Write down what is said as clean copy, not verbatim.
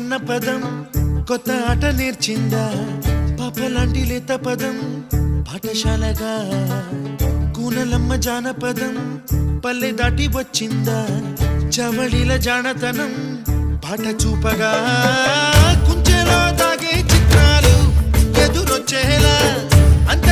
అన్న పదం కొత్త ఆట నేర్చిందా పాపలాంటి లేత పదం పాఠశాలగా కూనలమ్మ జానపదం పల్లె దాటి వచ్చిందా చవళిల జానతనం పాట చూపగా కుంచెలో దాగే చిత్రాలు ఎదురొచ్చేలా అంత